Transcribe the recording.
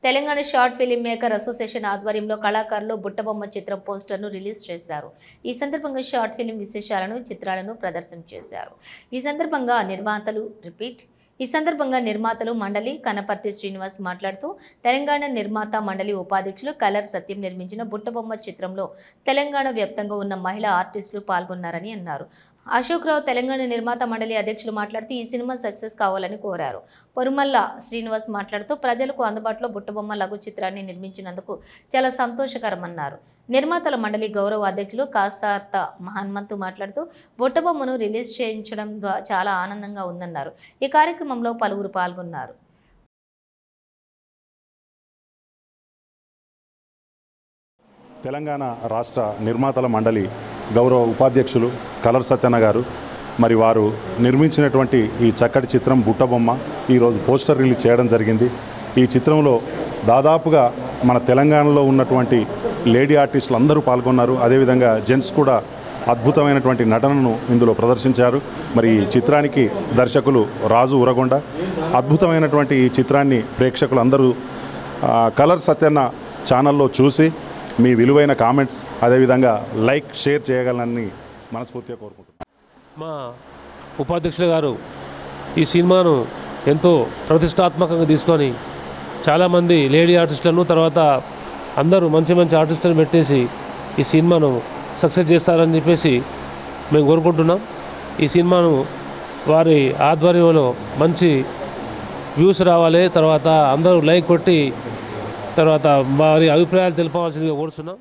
Telangana short film maker association ఆధ్వర్యంలో కళాకారులు బుట్టబొమ్మ చిత్రం పోస్టర్ను రిలీజ్ చేశారు. ఈ సందర్భంగా షార్ట్ ఫిలిం విశేషాలను, చిత్రాలను ప్రదర్శన చేశారు. ఈ సందర్భంగా నిర్మాతలు మండలి కనపర్తి శ్రీనివాస్ మాట్లాడుతూ తెలంగాణ నిర్మాత మండలి ఉపాధ్యక్షులు కలర్ సత్యం నిర్మించిన బుట్టబొమ్మ చిత్రంలో తెలంగాణ వ్యాప్తంగా ఉన్న మహిళా ఆర్టిస్టులు పాల్గొన్నారని అన్నారు. అశోక్ రావు తెలంగాణ నిర్మాత మండలి అధ్యక్షులు మాట్లాడుతూ ఈ సినిమా సక్సెస్ కావాలని కోరారు. పొరుమల్ల శ్రీనివాస్ మాట్లాడుతూ ప్రజలకు అందుబాటులో బుట్టబొమ్మ లఘు చిత్రాన్ని నిర్మించినందుకు చాలా సంతోషకరమన్నారు. నిర్మాతల మండలి గౌరవ అధ్యక్షులు కాస్తార్త హనుమంతు మాట్లాడుతూ బుట్టబొమ్మను రిలీజ్ చేయించడం చాలా ఆనందంగా ఉందన్నారు. ఈ కార్యక్రమంలో పలువురు పాల్గొన్నారు. తెలంగాణ రాష్ట్ర నిర్మాతల మండలి గౌరవ ఉపాధ్యక్షులు కలర్ సత్యన్న గారు మరి వారు నిర్మించినటువంటి ఈ చక్కటి చిత్రం బుట్టబొమ్మ ఈరోజు పోస్టర్ రిలీజ్ చేయడం జరిగింది. ఈ చిత్రంలో దాదాపుగా మన తెలంగాణలో ఉన్నటువంటి లేడీ ఆర్టిస్టులు అందరూ పాల్గొన్నారు. అదేవిధంగా జెంట్స్ కూడా అద్భుతమైనటువంటి నటనను ఇందులో ప్రదర్శించారు. మరి ఈ చిత్రానికి దర్శకులు రాజు ఉరగొండ. అద్భుతమైనటువంటి ఈ చిత్రాన్ని ప్రేక్షకులు అందరూ కలర్ సత్యన్న ఛానల్లో చూసి మీ విలువైన కామెంట్స్ అదేవిధంగా లైక్ షేర్ చేయగలనని మనస్ఫూర్తిగా కోరుకుంటున్నాను. మా ఉపాధ్యక్షులు గారు ఈ సినిమాను ఎంతో ప్రతిష్టాత్మకంగా తీసుకొని చాలామంది లేడీ ఆర్టిస్టులను తర్వాత అందరూ మంచి మంచి ఆర్టిస్టులను పెట్టేసి ఈ సినిమాను సక్సెస్ చేస్తారని చెప్పేసి మేము కోరుకుంటున్నాం. ఈ సినిమాను వారి ఆధ్వర్యంలో మంచి వ్యూస్ రావాలి, తర్వాత అందరూ లైక్ కొట్టి తర్వాత వారి అభిప్రాయాలు తెలపవలసిందిగా కోరుతున్నాం.